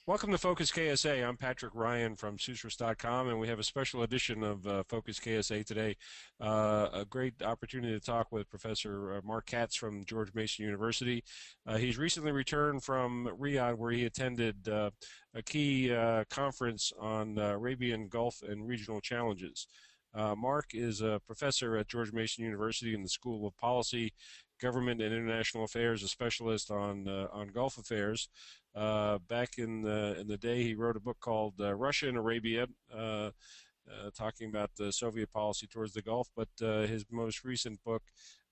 Welcome to Focus KSA. I'm Patrick Ryan from Susris.com, and we have a special edition of Focus KSA today. A great opportunity to talk with Professor Mark Katz from George Mason University. He's recently returned from Riyadh, where he attended a key conference on Arabian Gulf and regional challenges. Mark is a professor at George Mason University in the School of Policy, Government and International Affairs, a specialist on Gulf affairs. Back in the day, he wrote a book called Russia and Arabia, talking about the Soviet policy towards the Gulf. But his most recent book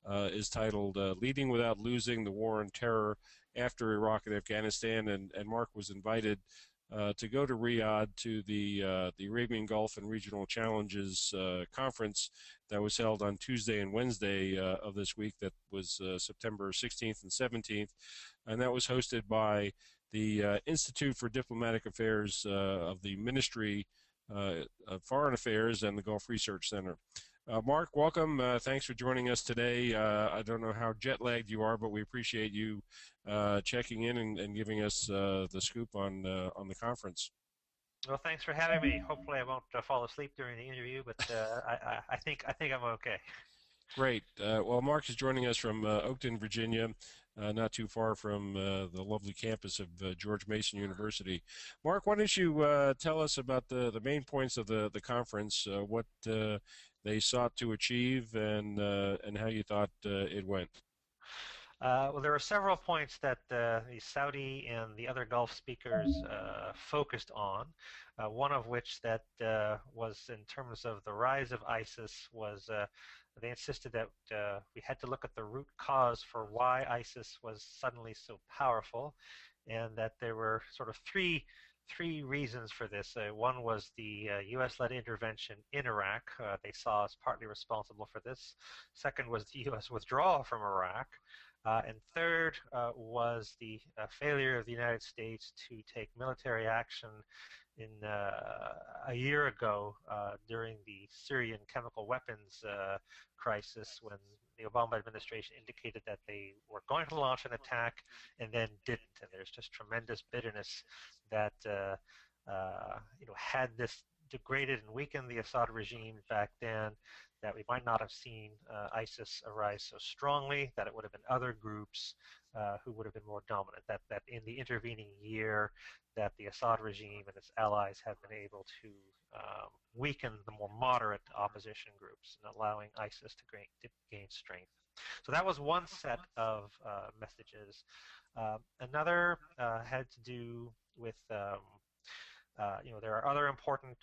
is titled Leading Without Losing: The War on Terror After Iraq and Afghanistan. And Mark was invited to go to Riyadh to the Arabian Gulf and Regional Challenges conference that was held on Tuesday and Wednesday of this week. That was September 16th and 17th, and that was hosted by the Institute for Diplomatic Affairs of the Ministry of Foreign Affairs and the Gulf Research Center. Mark, welcome. Thanks for joining us today. I don't know how jet-lagged you are, but we appreciate you checking in and giving us the scoop on the conference. Well, thanks for having me. Hopefully, I won't fall asleep during the interview, but I think I'm okay. Great. Well, Mark is joining us from Oakton, Virginia, not too far from the lovely campus of George Mason University. Mark, why don't you tell us about the main points of the conference, what they sought to achieve, and how you thought it went? Well, there are several points that the Saudi and the other Gulf speakers focused on. One of which that was in terms of the rise of ISIS was they insisted that we had to look at the root cause for why ISIS was suddenly so powerful, and that there were sort of three reasons for this. One was the U.S.-led intervention in Iraq. They saw as partly responsible for this. Second was the U.S. withdrawal from Iraq. And third was the failure of the United States to take military action in a year ago during the Syrian chemical weapons crisis, when the Obama administration indicated that they were going to launch an attack and then didn't. And there's just tremendous bitterness that had this degraded and weakened the Assad regime back then, that we might not have seen ISIS arise so strongly, that it would have been other groups who would have been more dominant, that in the intervening year that the Assad regime and its allies have been able to weaken the more moderate opposition groups and allowing ISIS to gain strength. So that was one set of messages. Another had to do with there are other important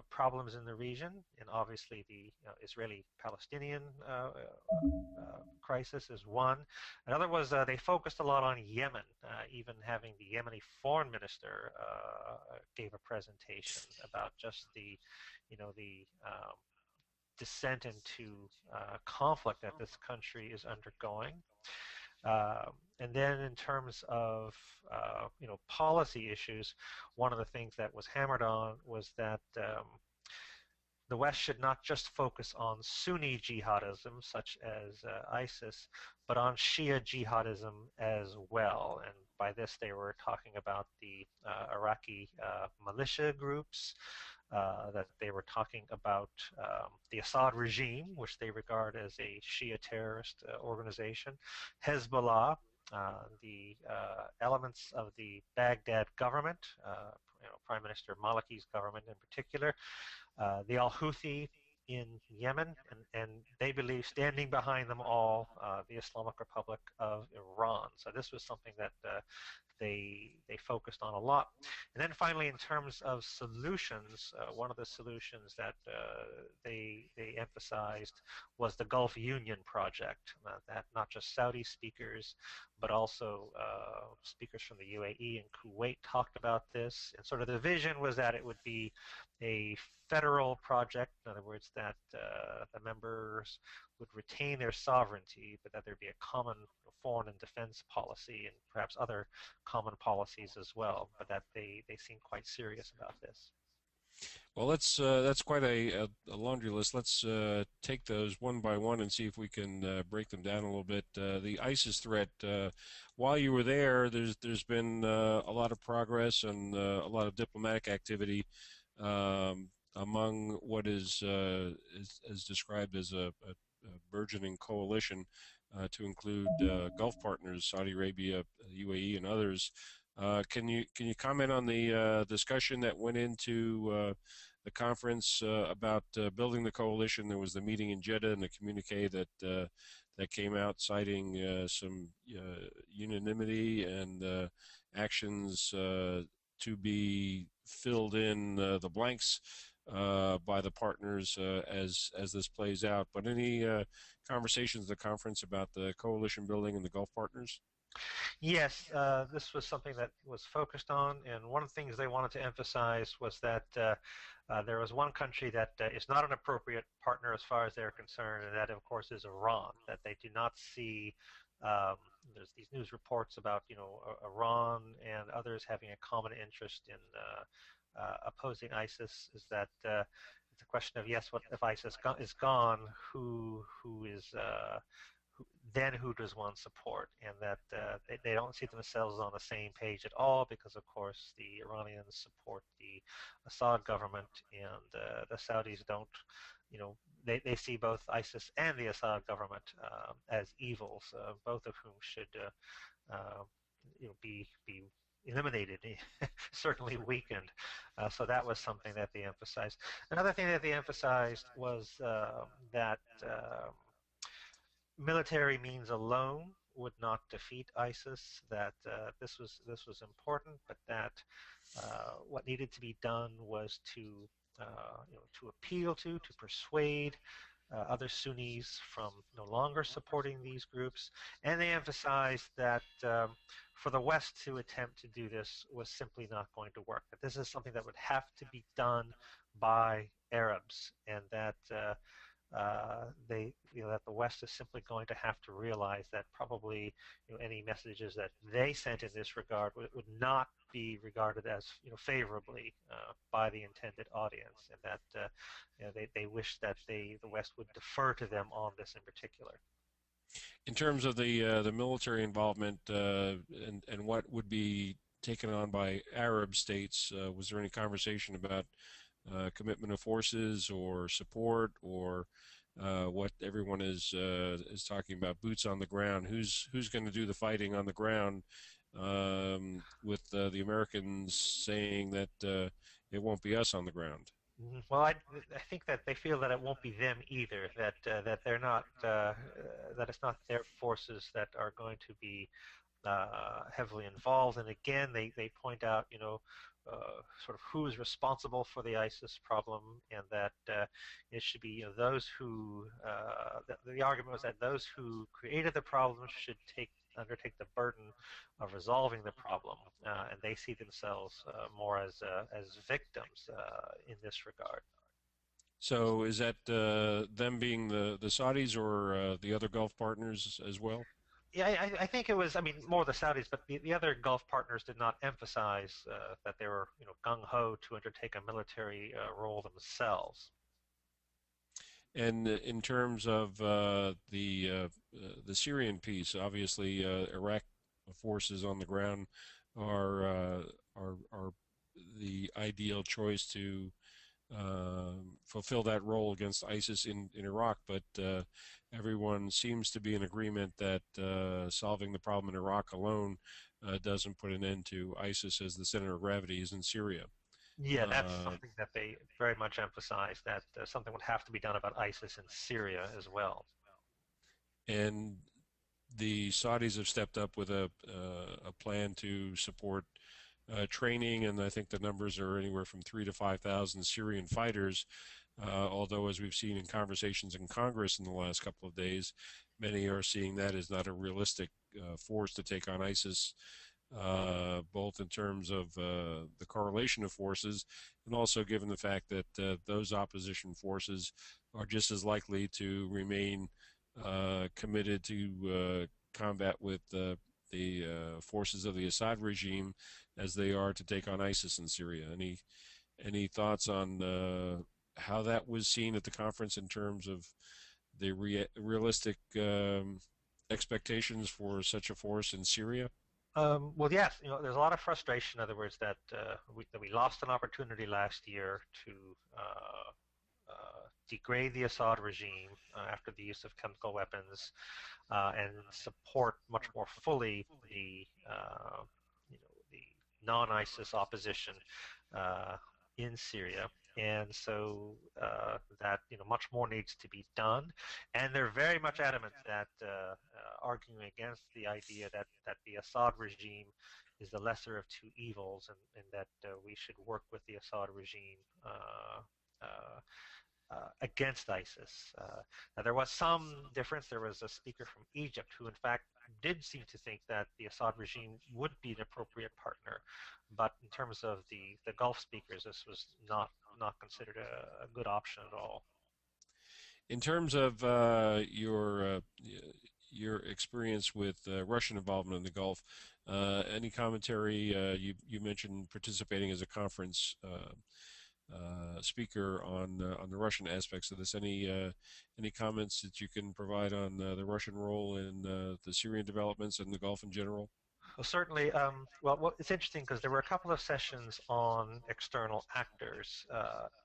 problems in the region, and obviously the Israeli-Palestinian crisis is one. Another was they focused a lot on Yemen, even having the Yemeni foreign minister gave a presentation about just the descent into conflict that this country is undergoing. And then in terms of policy issues, one of the things that was hammered on was that the West should not just focus on Sunni jihadism, such as ISIS, but on Shia jihadism as well. And by this, they were talking about the Iraqi militia groups, that they were talking about the Assad regime, which they regard as a Shia terrorist organization, Hezbollah, the elements of the Baghdad government, Prime Minister Maliki's government in particular, the Al-Houthi in Yemen, and they believe standing behind them all, the Islamic Republic of Iran. So this was something that they focused on a lot. And then finally, in terms of solutions, one of the solutions that they emphasized was the Gulf Union project, that not just Saudi speakers, but also speakers from the UAE and Kuwait talked about this. And sort of the vision was that it would be a federal project, in other words, that the members would retain their sovereignty, but that there'd be a common foreign and defense policy and perhaps other common policies as well, but that they seem quite serious about this. Well, that's quite a laundry list. Let's take those one by one and see if we can break them down a little bit. The ISIS threat. While you were there, there's been a lot of progress and a lot of diplomatic activity among what is described as a burgeoning coalition to include Gulf partners, Saudi Arabia, UAE, and others. Can you comment on the discussion that went into the conference about building the coalition? There was the meeting in Jeddah and the communique that came out citing some unanimity and actions to be filled in the blanks by the partners as this plays out. But any conversations at the conference about the coalition building and the Gulf partners? Yes, this was something that was focused on, and one of the things they wanted to emphasize was that there was one country that is not an appropriate partner as far as they're concerned, and that, of course, is Iran. That they do not see. Um, there's these news reports about, Iran and others having a common interest in opposing ISIS. Is that it's a question of, yes, what if ISIS is gone? Who is then who does one support? And that they don't see themselves on the same page at all, because of course the Iranians support the Assad government, and the Saudis don't. You know, they see both ISIS and the Assad government as evils, both of whom should be eliminated, certainly weakened. So that was something that they emphasized. Another thing that they emphasized was that military means alone would not defeat ISIS. That this was important, but that what needed to be done was to appeal to persuade other Sunnis from no longer supporting these groups, and they emphasized that for the West to attempt to do this was simply not going to work. That this is something that would have to be done by Arabs, and that that the West is simply going to have to realize that probably any messages that they sent in this regard would not be regarded as favorably by the intended audience, and that they wish that the West would defer to them on this in particular. In terms of the military involvement and what would be taken on by Arab states, was there any conversation about commitment of forces or support or what everyone is talking about, boots on the ground? Who's going to do the fighting on the ground? With the Americans saying that it won't be us on the ground. Well, I think that they feel that it won't be them either. That they're not that it's not their forces that are going to be heavily involved. And again, they point out, sort of who is responsible for the ISIS problem, and that it should be those who. The argument was that those who created the problem should undertake the burden of resolving the problem, and they see themselves more as victims in this regard. So is that them being the Saudis or the other Gulf partners as well? Yeah, I think it was. I mean, more the Saudis, but the other Gulf partners did not emphasize that they were, gung ho to undertake a military role themselves. And in terms of the Syrian piece, obviously Iraq forces on the ground are are the ideal choice to fulfill that role against ISIS in Iraq, but everyone seems to be in agreement that solving the problem in Iraq alone doesn't put an end to ISIS, as the center of gravity is in Syria. Yeah, that's Uh, something that they very much emphasize, that something would have to be done about ISIS in Syria as well. and the Saudis have stepped up with a plan to support training, and I think the numbers are anywhere from 3 to 5,000 Syrian fighters. Although, as we've seen in conversations in Congress in the last couple of days, many are seeing that as not a realistic force to take on ISIS, both in terms of the correlation of forces and also given the fact that those opposition forces are just as likely to remain committed to combat with the forces of the Assad regime as they are to take on ISIS in Syria. Any thoughts on how that was seen at the conference in terms of the realistic expectations for such a force in Syria? Well, yes, there's a lot of frustration. In other words, that we lost an opportunity last year to degrade the Assad regime after the use of chemical weapons, and support much more fully the non-ISIS opposition uh, in Syria. And so that much more needs to be done, and they're very much adamant that arguing against the idea that the Assad regime is the lesser of two evils, and that we should work with the Assad regime against ISIS. Now, there was some difference. There was a speaker from Egypt who, in fact, did seem to think that the Assad regime would be an appropriate partner, but in terms of the Gulf speakers, this was not considered a good option at all. In terms of your experience with Russian involvement in the Gulf, any commentary? You mentioned participating as a conference speaker on the Russian aspects of this. Any comments that you can provide on the Russian role in the Syrian developments and the Gulf in general? Well, certainly. Well, it's interesting because there were a couple of sessions on external actors,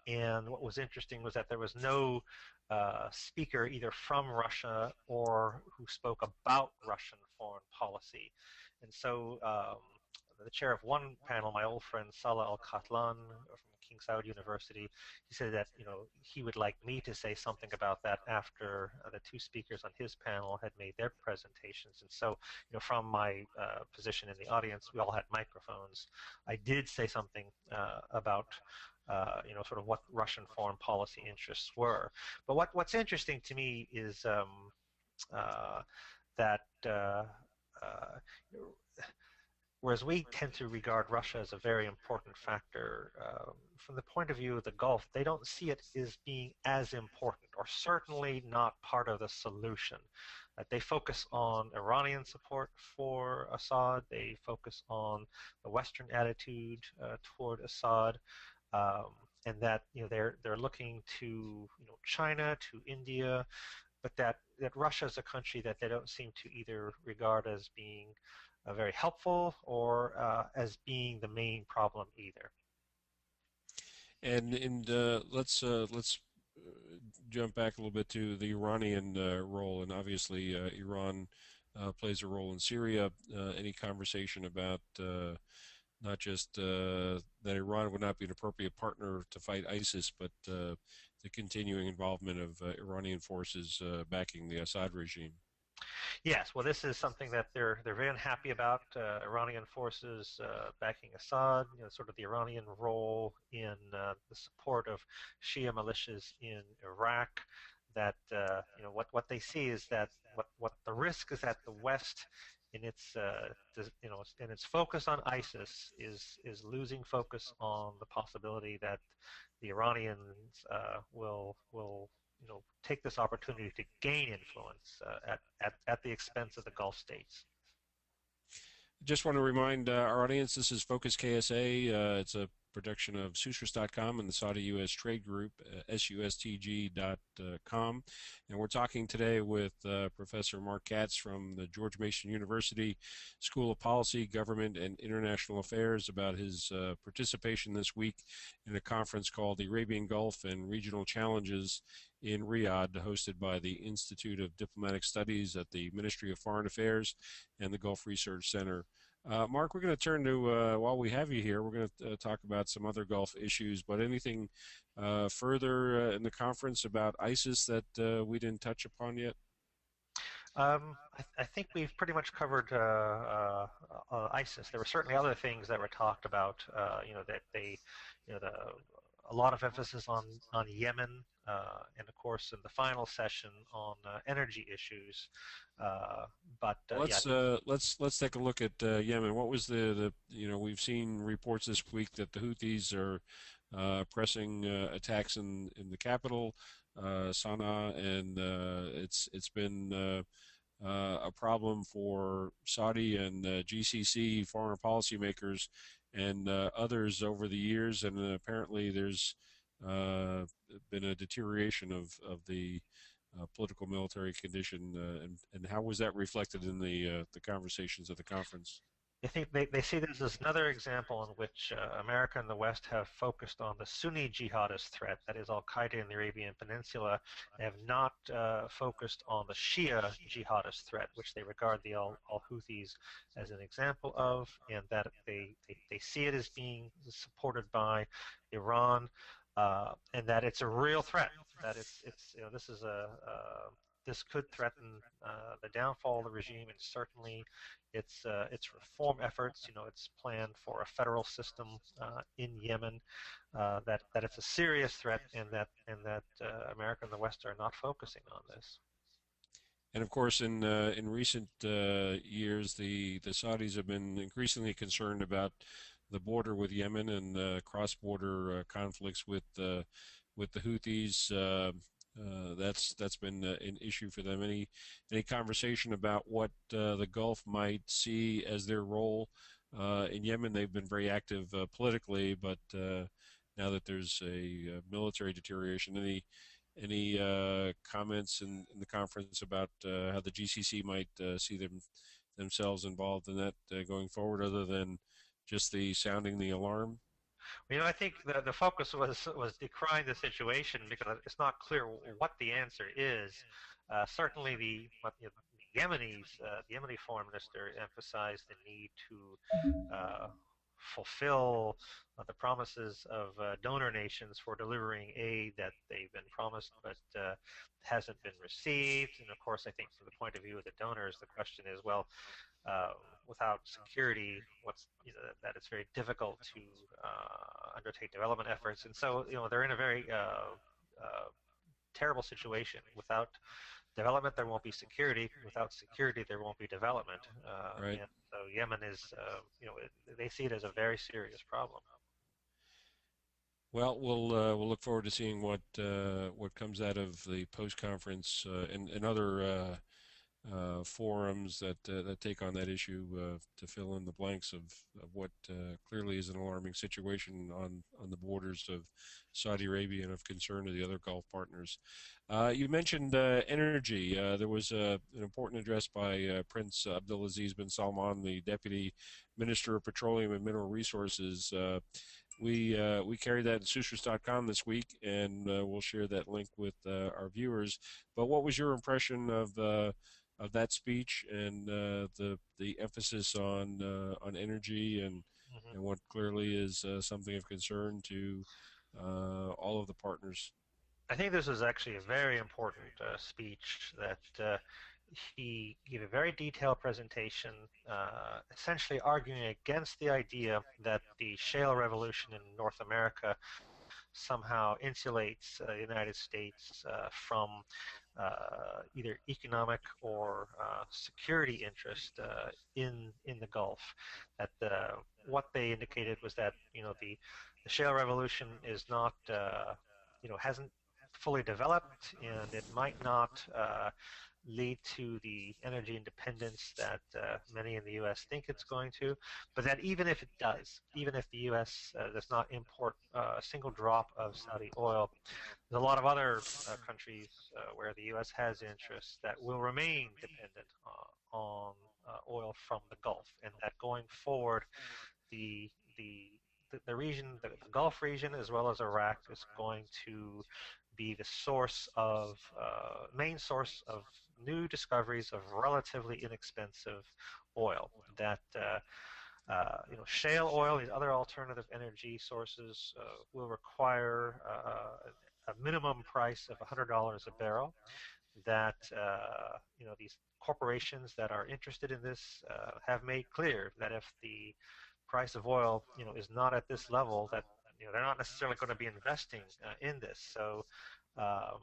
and what was interesting was that there was no speaker either from Russia or who spoke about Russian foreign policy. And so the chair of one panel, my old friend Salah Al-Katlan from King Saud University, he said that he would like me to say something about that after the two speakers on his panel had made their presentations. And so from my position in the audience, we all had microphones. I did say something about sort of what Russian foreign policy interests were. But what's interesting to me is uh, that whereas we tend to regard Russia as a very important factor, from the point of view of the Gulf, they don't see it as being as important, or certainly not part of the solution. They focus on Iranian support for Assad. They focus on the Western attitude toward Assad, um, and that they're looking to China, to India, but that Russia is a country that they don't seem to either regard as being very helpful or as being the main problem either. And let's jump back a little bit to the Iranian role, and obviously Iran plays a role in Syria. Any conversation about not just that Iran would not be an appropriate partner to fight ISIS, but the continuing involvement of Iranian forces backing the Assad regime? Yes, well, this is something that they're very unhappy about. Iranian forces backing Assad, sort of the Iranian role in the support of Shia militias in Iraq. That what they see is that what the risk is that the West, in its in its focus on ISIS, is losing focus on the possibility that the Iranians will take this opportunity to gain influence at the expense of the Gulf states. Just want to remind our audience this is Focus KSA. It's a production of Susris.com and the Saudi U.S. Trade Group, sustg.com. And we're talking today with Professor Mark Katz from the George Mason University School of Policy, Government, and International Affairs about his participation this week in a conference called the Arabian Gulf and Regional Challenges in Riyadh, hosted by the Institute of Diplomatic Studies at the Ministry of Foreign Affairs and the Gulf Research Center. Mark, we're going to turn to, while we have you here, we're going to talk about some other Gulf issues, but anything further in the conference about ISIS that we didn't touch upon yet? I think we've pretty much covered ISIS. There were certainly other things that were talked about, that they, a lot of emphasis on Yemen, and of course in the final session on energy issues. But yeah, Let's take a look at Yemen. What was the we've seen reports this week that the Houthis are pressing attacks in the capital, Sana'a, and it's been a problem for Saudi and GCC foreign policy makers and others over the years, and apparently there's uh, been a deterioration of the political military condition, and how was that reflected in the conversations at the conference? I think they see this as another example in which America and the West have focused on the Sunni jihadist threat, that is Al-Qaeda in the Arabian Peninsula, and have not focused on the Shia jihadist threat, which they regard the Al-Houthis as an example of, and that they see it as being supported by Iran, and that it's a real threat, that this is this could threaten the downfall of the regime, and certainly its reform efforts. It's planned for a federal system in Yemen. That it's a serious threat, and that America and the West are not focusing on this. And of course, in recent years, the Saudis have been increasingly concerned about the border with Yemen and cross-border conflicts with the Houthis. That's been an issue for them. Any conversation about what the Gulf might see as their role in Yemen? They've been very active politically, but now that there's a military deterioration, any comments in the conference about how the GCC might see themselves involved in that going forward, other than just the sounding the alarm? I think the focus was decrying the situation because it's not clear what the answer is. Certainly, the Yemeni foreign minister emphasized the need to fulfill the promises of donor nations for delivering aid that they've been promised but hasn't been received. And of course, I think from the point of view of the donors, the question is, well, uh, without security, that it's very difficult to undertake development efforts, and so they're in a very terrible situation. Without development, there won't be security. Without security, there won't be development. Right. And so Yemen is, they see it as a very serious problem. Well, we'll look forward to seeing what comes out of the post conference and other forums that take on that issue to fill in the blanks of what clearly is an alarming situation on the borders of Saudi Arabia and of concern to the other Gulf partners. You mentioned energy. There was an important address by Prince Abdulaziz bin Salman, the Deputy Minister of Petroleum and Mineral Resources. We carried that at Sutras.com this week, and we'll share that link with our viewers. But what was your impression of that speech and the emphasis on energy Mhm. and what clearly is something of concern to all of the partners? I think this is actually a very important speech that he gave a very detailed presentation, essentially arguing against the idea that the shale revolution in North America somehow insulates the United States from either economic or security interest in the Gulf. That what they indicated was that the shale revolution is not hasn't fully developed, and it might not lead to the energy independence that many in the U.S. think it's going to, but that even if it does, even if the U.S. Does not import a single drop of Saudi oil, there's a lot of other countries where the U.S. has interests that will remain dependent on oil from the Gulf, and that going forward, the the the region, the Gulf region, as well as Iraq, is going to be the main source of new discoveries of relatively inexpensive oil. That shale oil, these other alternative energy sources, will require a minimum price of $100 a barrel. That these corporations that are interested in this have made clear that if the price of oil is not at this level, that they're not necessarily going to be investing in this. So um,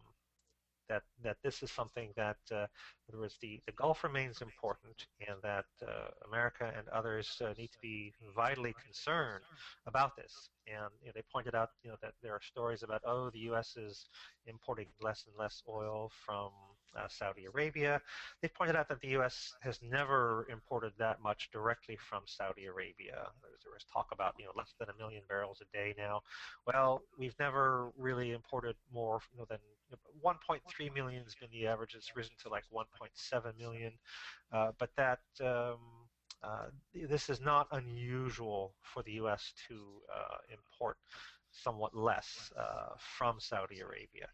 that this is something that, in other words, the Gulf remains important, and that America and others need to be vitally concerned about this. And they pointed out that there are stories about, oh, the U.S. is importing less and less oil from Saudi Arabia. They pointed out that the U.S. has never imported that much directly from Saudi Arabia. There was talk about less than 1 million barrels a day now. Well, we've never really imported more than 1.3 million has been the average. It's risen to like 1.7 million, but that. Uh, this is not unusual for the U.S. to import somewhat less from Saudi Arabia.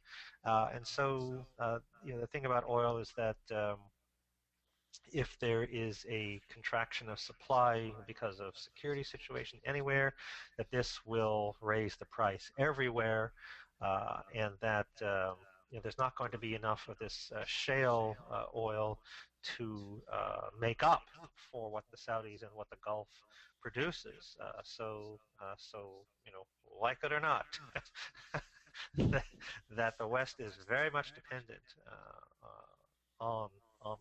The thing about oil is that if there is a contraction of supply because of security situation anywhere, that this will raise the price everywhere, and that there's not going to be enough of this shale oil to make up for what the Saudis and what the Gulf produces. Like it or not, that, that the West is very much dependent on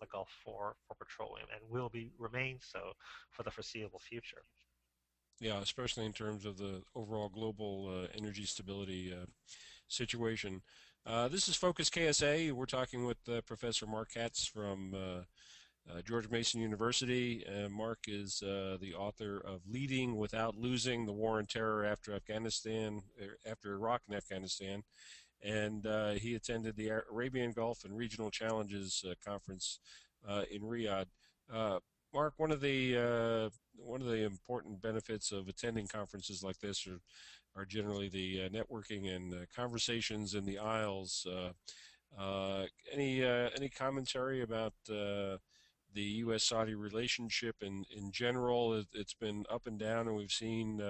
the Gulf for petroleum and will remain so for the foreseeable future. Yeah, especially in terms of the overall global energy stability situation. This is Focus KSA. We're talking with Professor Mark Katz from George Mason University. Mark is the author of Leading Without Losing: The War and Terror After Afghanistan, after Iraq and Afghanistan. And he attended the Arabian Gulf and Regional Challenges Conference in Riyadh. Uh, Mark, one of the important benefits of attending conferences like this are generally the networking and conversations in the aisles. Any commentary about the U.S.-Saudi relationship in general? It's been up and down, and we've seen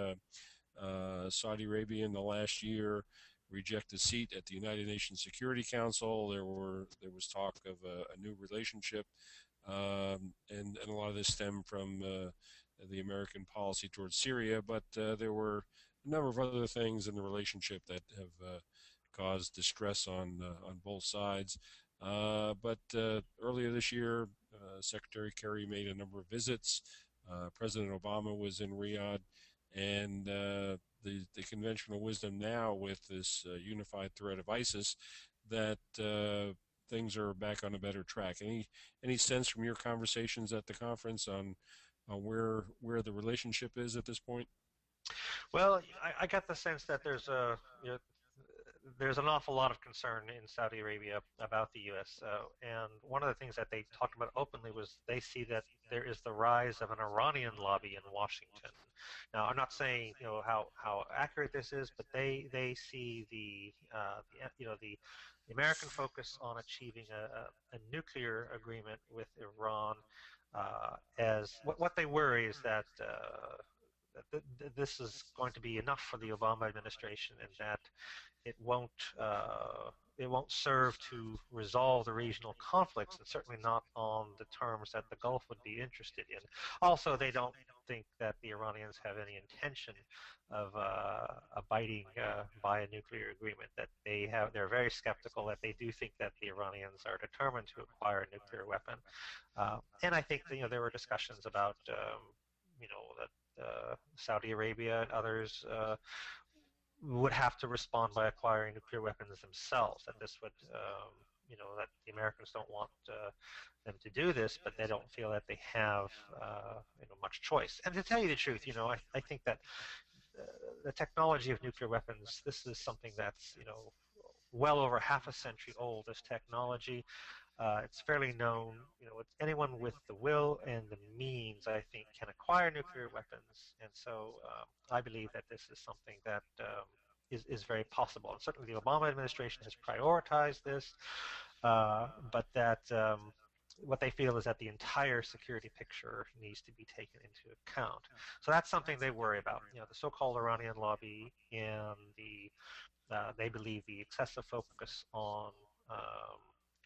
Saudi Arabia in the last year reject a seat at the United Nations Security Council. There was talk of a new relationship, and a lot of this stemmed from the American policy towards Syria. But there were a number of other things in the relationship that have caused distress on both sides. But earlier this year, Secretary Kerry made a number of visits. President Obama was in Riyadh, and the conventional wisdom now with this unified threat of ISIS that things are back on a better track. Any sense from your conversations at the conference on where the relationship is at this point? Well, I got the sense that there's an awful lot of concern in Saudi Arabia about the U.S. And one of the things that they talked about openly was they see that there is the rise of an Iranian lobby in Washington. Now, I'm not saying how accurate this is, but they see the American focus on achieving a nuclear agreement with Iran as what they worry is that. This is going to be enough for the Obama administration, and that it won't it won't serve to resolve the regional conflicts, and certainly not on the terms that the Gulf would be interested in. Also, they don't think that the Iranians have any intention of abiding by a nuclear agreement. That they're very skeptical. That they do think that the Iranians are determined to acquire a nuclear weapon, and I think that, there were discussions about that. Saudi Arabia and others would have to respond by acquiring nuclear weapons themselves. That this would, that the Americans don't want them to do this, but they don't feel that they have, much choice. And to tell you the truth, I think that the technology of nuclear weapons, this is something that's, well over half a century old, this technology. It's fairly known, anyone with the will and the means, I think, can acquire nuclear weapons. And so I believe that this is something that is very possible. And certainly the Obama administration has prioritized this, but that what they feel is that the entire security picture needs to be taken into account. So that's something they worry about. The so-called Iranian lobby and they believe the excessive focus on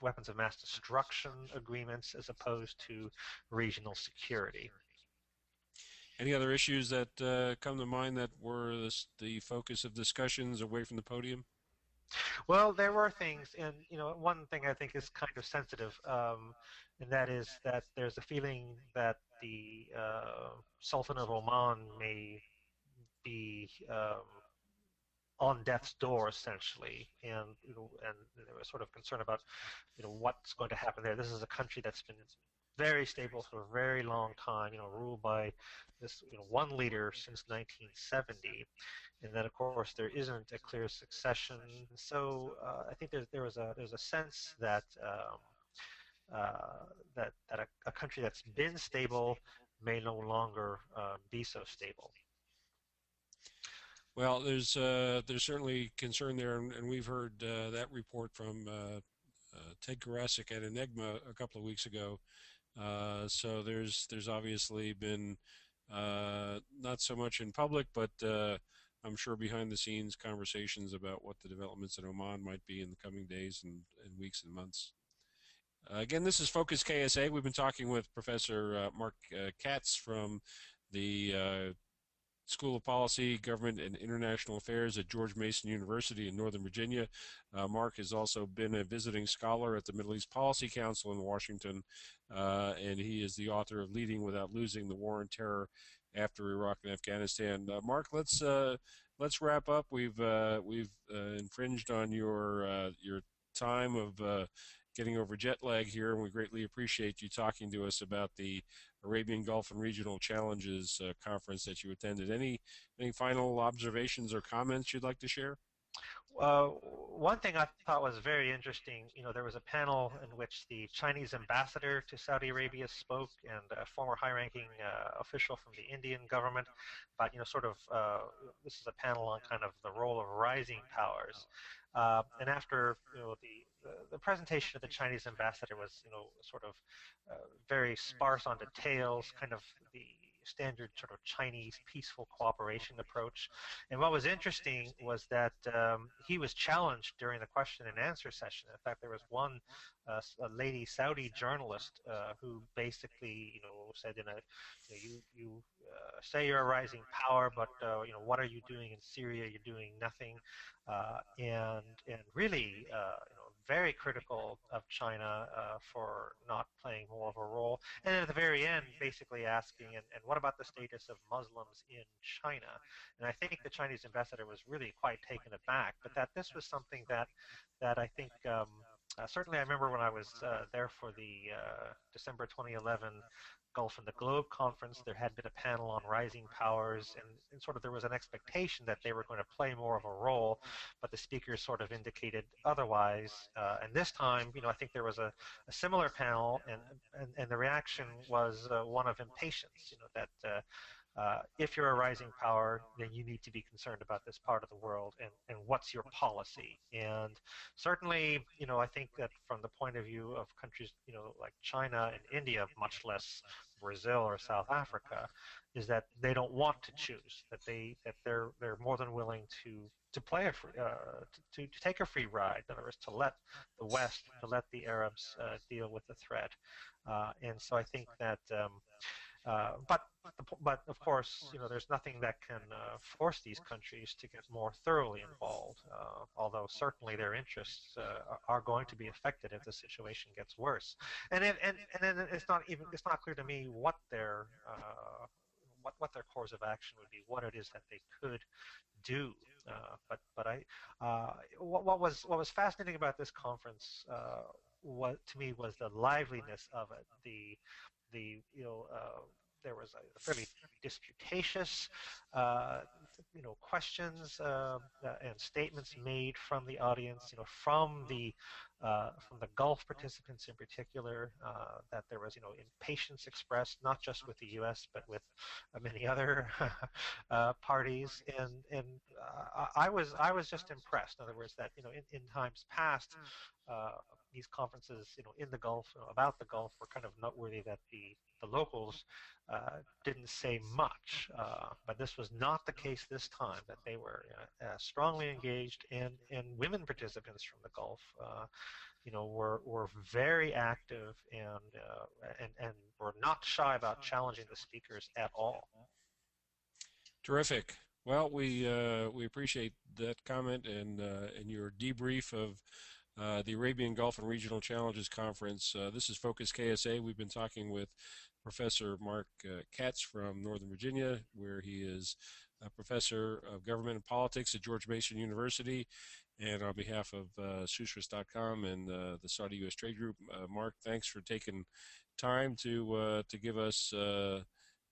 weapons of mass destruction agreements as opposed to regional security. Any other issues that come to mind that were the focus of discussions away from the podium? Well, there were things, and one thing I think is kind of sensitive, and that is that there's a feeling that the Sultan of Oman may be on death's door essentially, and and they were sort of concerned about what's going to happen there. This is a country that's been very stable for a very long time, ruled by this one leader since 1970, and then of course there isn't a clear succession. So I think there's a sense that a country that's been stable may no longer be so stable. Well, there's certainly concern there, and we've heard that report from Ted Karasik at Enigma a couple of weeks ago. So there's obviously been not so much in public, but I'm sure behind the scenes conversations about what the developments in Oman might be in the coming days and weeks and months. Again, this is Focus KSA. We've been talking with Professor Mark Katz from the School of Policy, Government, and International Affairs at George Mason University in Northern Virginia. Mark has also been a visiting scholar at the Middle East Policy Council in Washington, and he is the author of Leading Without Losing: The War and Terror After Iraq and Afghanistan. Mark, let's wrap up. We've infringed on your time of getting over jet lag here, and we greatly appreciate you talking to us about the Arabian Gulf and Regional Challenges conference that you attended. Any final observations or comments you'd like to share? One thing I thought was very interesting, there was a panel in which the Chinese ambassador to Saudi Arabia spoke, and a former high-ranking official from the Indian government. But this is a panel on kind of the role of rising powers. And after the presentation of the Chinese ambassador was sort of very sparse on details, kind of the standard sort of Chinese peaceful cooperation approach. And what was interesting was that he was challenged during the question and answer session. In fact, there was one a lady Saudi journalist who basically said you say you're a rising power, but what are you doing in Syria? You're doing nothing, and really very critical of China for not playing more of a role. And at the very end, basically asking, and what about the status of Muslims in China? And I think the Chinese ambassador was really quite taken aback, but that this was something that I think certainly I remember when I was there for the December 2011 Gulf and the Globe conference. There had been a panel on rising powers, and sort of there was an expectation that they were going to play more of a role, but the speakers sort of indicated otherwise. And this time, I think there was a similar panel, and the reaction was one of impatience. That if you're a rising power, then you need to be concerned about this part of the world, and what's your policy. And certainly, I think that from the point of view of countries, like China and India, much less Brazil or South Africa, is that they don't want to choose, that they're more than willing to play a free, to take a free ride. In other words, to let the West, to let the Arabs deal with the threat. And so I think that. But of course, there's nothing that can force these countries to get more thoroughly involved. Although certainly their interests are going to be affected if the situation gets worse. And then it's not clear to me what their course of action would be, what it is that they could do. What was fascinating about this conference, what to me was the liveliness of it, the there was a fairly disputatious questions and statements made from the audience, from the Gulf participants in particular, that there was impatience expressed not just with the U.S. but with many other parties, and I was just impressed. In other words, that in times past, these conferences in the Gulf, about the Gulf, were kind of noteworthy that the locals didn't say much, but this was not the case this time. That they were strongly engaged, and women participants from the Gulf, were very active, and were not shy about challenging the speakers at all. Terrific. Well, we appreciate that comment and your debrief of the Arabian Gulf and Regional Challenges Conference. This is Focus KSA. We've been talking with Professor Mark Katz from Northern Virginia, where he is a professor of government and politics at George Mason University. And on behalf of Susris.com and the Saudi U.S. Trade Group, Mark, thanks for taking time to give us the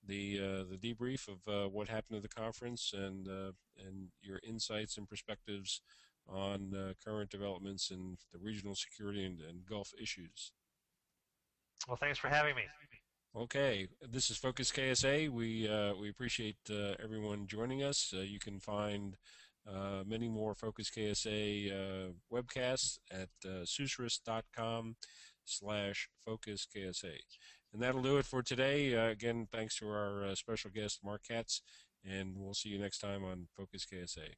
debrief of what happened at the conference and your insights and perspectives on current developments in the regional security and Gulf issues. Well, thanks for having me. Okay, this is Focus KSA. We appreciate everyone joining us. You can find many more Focus KSA webcasts at susris.com/Focus KSA. And that'll do it for today. Again, thanks to our special guest, Mark Katz, and we'll see you next time on Focus KSA.